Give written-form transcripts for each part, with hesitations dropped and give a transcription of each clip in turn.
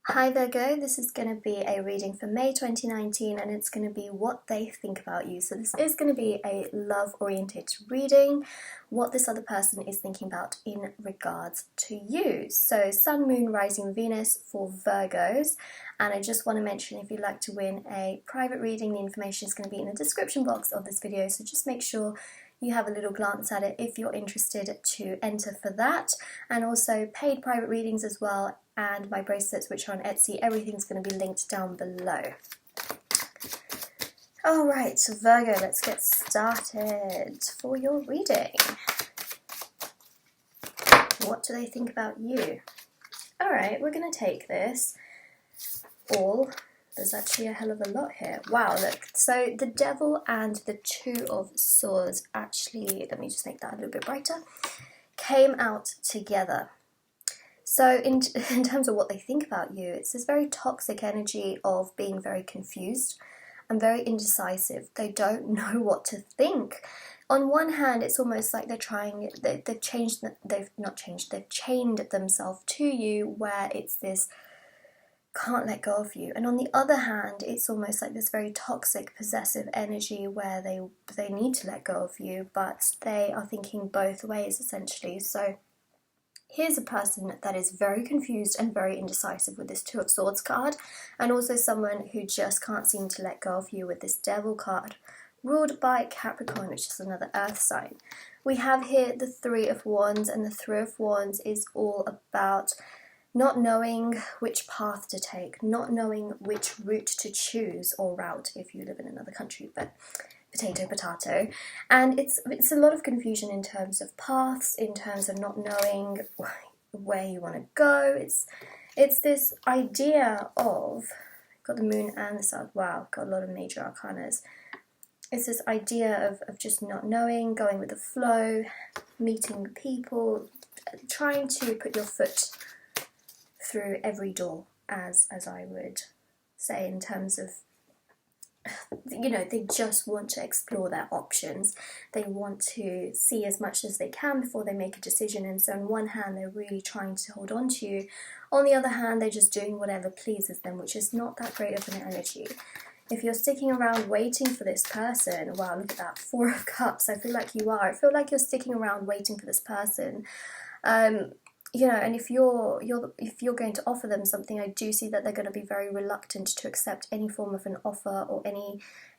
Hi Virgo, this is going to be a reading for May 2019 and it's going to be what they think about you. So this is going to be a love-oriented reading, what this other person is thinking about in regards to you. So Sun, Moon, Rising, Venus for Virgos. And I just want to mention, if you'd like to win a private reading, the information is going to be in the description box of this video. So just make sure you have a little glance at it if you're interested to enter for that. And also paid private readings as well, and my bracelets which are on Etsy. Everything's going to be linked down below. Alright, so Virgo, let's get started for your reading. What do they think about you? Alright, we're going to take this all. There's actually a hell of a lot here. Wow, look. So the Devil and the Two of Swords, actually, let me just make that a little bit brighter, came out together. So in terms of what they think about you, it's this very toxic energy of being very confused and very indecisive. They don't know what to think. On one hand, it's almost like they've chained themselves to you, where it's this can't let go of you. And on the other hand, it's almost like this very toxic, possessive energy where they need to let go of you, but they are thinking both ways, essentially. So here's a person that is very confused and very indecisive with this Two of Swords card, and also someone who just can't seem to let go of you with this Devil card, ruled by Capricorn, which is another earth sign. We have here the Three of Wands, and the Three of Wands is all about not knowing which path to take, not knowing which route to choose, or route if you live in another country, but potato, potato. And it's a lot of confusion in terms of paths, in terms of not knowing where you want to go. It's this idea of, got the Moon and the Sun, wow, got a lot of major arcanas. It's this idea of just not knowing, going with the flow, meeting people, trying to put your foot through every door, as I would say, in terms of, you know, they just want to explore their options. They want to see as much as they can before they make a decision. And so on one hand, they're really trying to hold on to you. On the other hand, they're just doing whatever pleases them, which is not that great of an energy. If you're sticking around waiting for this person, wow, look at that, Four of Cups. I feel like you are. I feel like you're sticking around waiting for this person. You know, and if you're going to offer them something, I do see that they're going to be very reluctant to accept any form of an offer or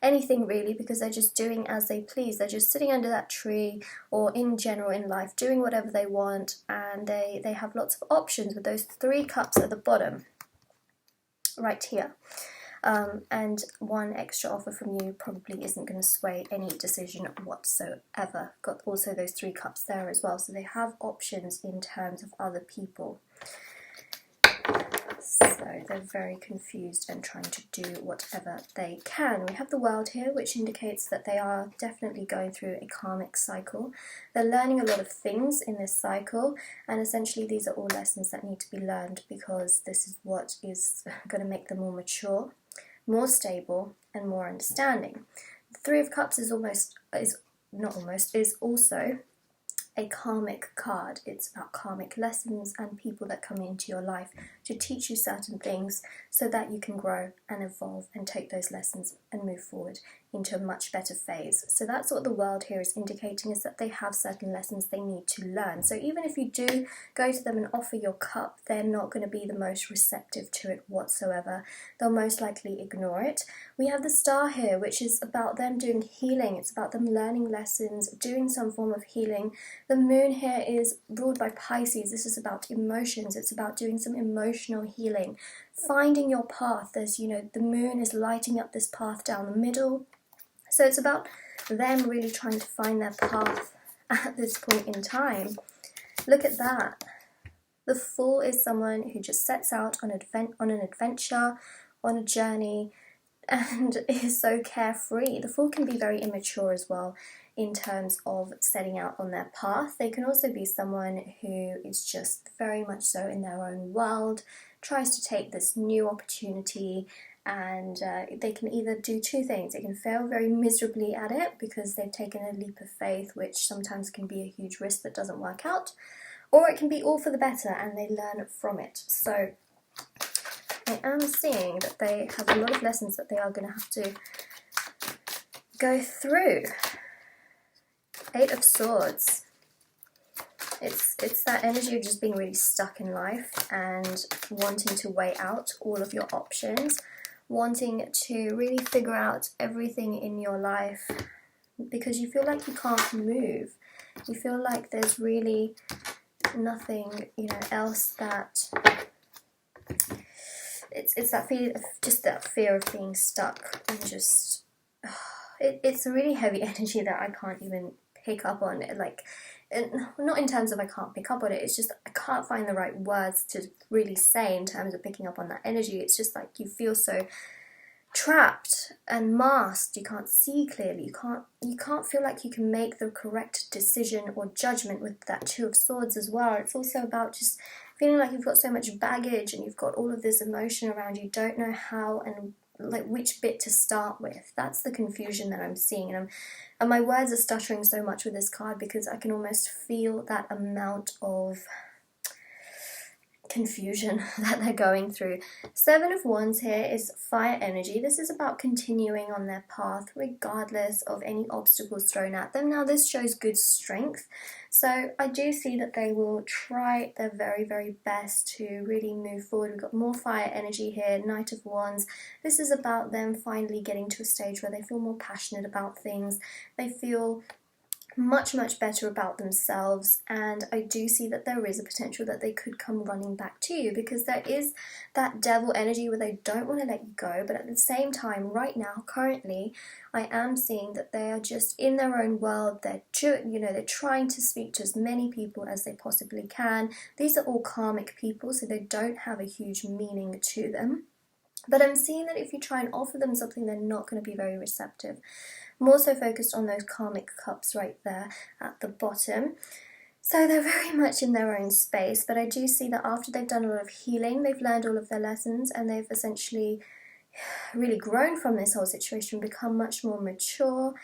anything really, because they're just doing as they please. They're just sitting under that tree, or in general in life, doing whatever they want, and they have lots of options with those Three Cups at the bottom, right here. And one extra offer from you probably isn't going to sway any decision whatsoever. Got also those Three Cups there as well, so they have options in terms of other people. So they're very confused and trying to do whatever they can. We have the World here, which indicates that they are definitely going through a karmic cycle. They're learning a lot of things in this cycle, and essentially these are all lessons that need to be learned, because this is what is going to make them more mature, more stable, and more understanding. The Three of Cups is also a karmic card. It's about karmic lessons and people that come into your life to teach you certain things so that you can grow and evolve and take those lessons and move forward into a much better phase. So that's what the World here is indicating, is that they have certain lessons they need to learn. So even if you do go to them and offer your cup, they're not going to be the most receptive to it whatsoever. They'll most likely ignore it. We have the Star here, which is about them doing healing. It's about them learning lessons, doing some form of healing. The Moon here is ruled by Pisces. This is about emotions. It's about doing some emotional healing, finding your path. There's, you know, the Moon is lighting up this path down the middle. So it's about them really trying to find their path at this point in time. Look at that. The Fool is someone who just sets out on an adventure, on a journey, and is so carefree. The Fool can be very immature as well in terms of setting out on their path. They can also be someone who is just very much so in their own world, tries to take this new opportunity, and they can either do two things. They can fail very miserably at it because they've taken a leap of faith, which sometimes can be a huge risk that doesn't work out, or it can be all for the better and they learn from it. So I am seeing that they have a lot of lessons that they are going to have to go through. 8 of Swords. It's that energy of just being really stuck in life and wanting to weigh out all of your options, wanting to really figure out everything in your life because you feel like you can't move. You feel like there's really nothing, you know, else that... It's that feeling of just that fear of being stuck and just... it's a really heavy energy that I can't even pick up on. Like, not in terms of I can't pick up on it, it's just I can't find the right words to really say in terms of picking up on that energy. It's just like you feel so trapped and masked, you can't see clearly, you can't feel like you can make the correct decision or judgment with that 2 of Swords as well. It's also about just feeling like you've got so much baggage and you've got all of this emotion around you, don't know how and like which bit to start with. That's the confusion that I'm seeing, and my words are stuttering so much with this card because I can almost feel that amount of confusion that they're going through. 7 of Wands here is fire energy. This is about continuing on their path regardless of any obstacles thrown at them. Now this shows good strength, so I do see that they will try their very, very best to really move forward. We've got more fire energy here. Knight of Wands. This is about them finally getting to a stage where they feel more passionate about things. They feel much, much better about themselves, and I do see that there is a potential that they could come running back to you because there is that devil energy where they don't want to let go, but at the same time, right now, currently, I am seeing that they are just in their own world. They're trying to speak to as many people as they possibly can. These are all karmic people, so they don't have a huge meaning to them. But I'm seeing that if you try and offer them something, they're not going to be very receptive. More so focused on those karmic cups right there at the bottom. So they're very much in their own space, but I do see that after they've done a lot of healing, they've learned all of their lessons and they've essentially really grown from this whole situation, become much more mature.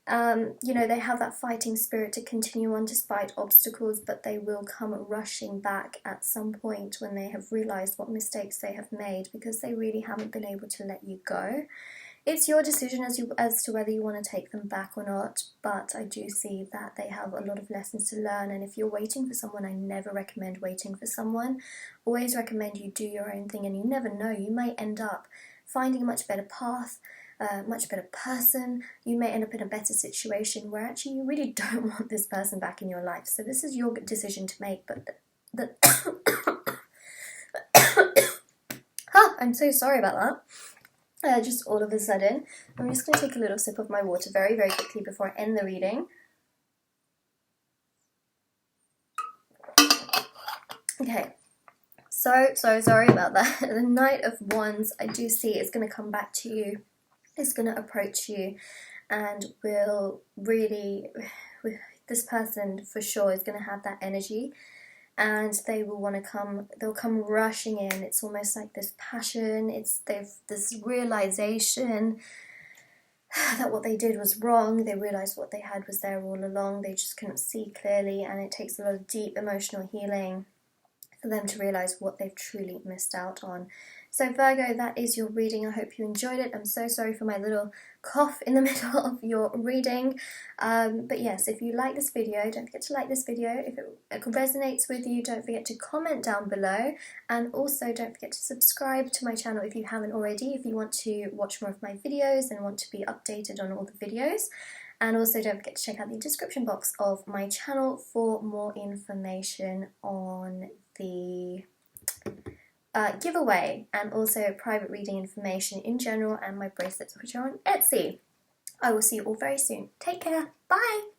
They have that fighting spirit to continue on despite obstacles, but they will come rushing back at some point when they have realised what mistakes they have made because they really haven't been able to let you go. It's your decision as to whether you want to take them back or not, but I do see that they have a lot of lessons to learn, and if you're waiting for someone, I never recommend waiting for someone. Always recommend you do your own thing, and you never know, you may end up finding a much better path, a much better person. You may end up in a better situation where actually you really don't want this person back in your life. So this is your decision to make, but I'm so sorry about that. Just all of a sudden. I'm just going to take a little sip of my water very, very quickly before I end the reading. Okay, so sorry about that. The Knight of Wands, I do see is going to come back to you. It's going to approach you and will really, this person for sure is going to have that energy. And they will want to they'll come rushing in. It's almost like this passion, they've this realization that what they did was wrong. They realized what they had was there all along. They just couldn't see clearly, and it takes a lot of deep emotional healing for them to realize what they've truly missed out on. So Virgo, that is your reading. I hope you enjoyed it. I'm so sorry for my little cough in the middle of your reading. But yes, if you like this video, don't forget to like this video. If it resonates with you, don't forget to comment down below. And also don't forget to subscribe to my channel if you haven't already, if you want to watch more of my videos and want to be updated on all the videos. And also don't forget to check out the description box of my channel for more information on the giveaway and also private reading information in general and my bracelets which are on Etsy. I will see you all very soon. Take care. Bye!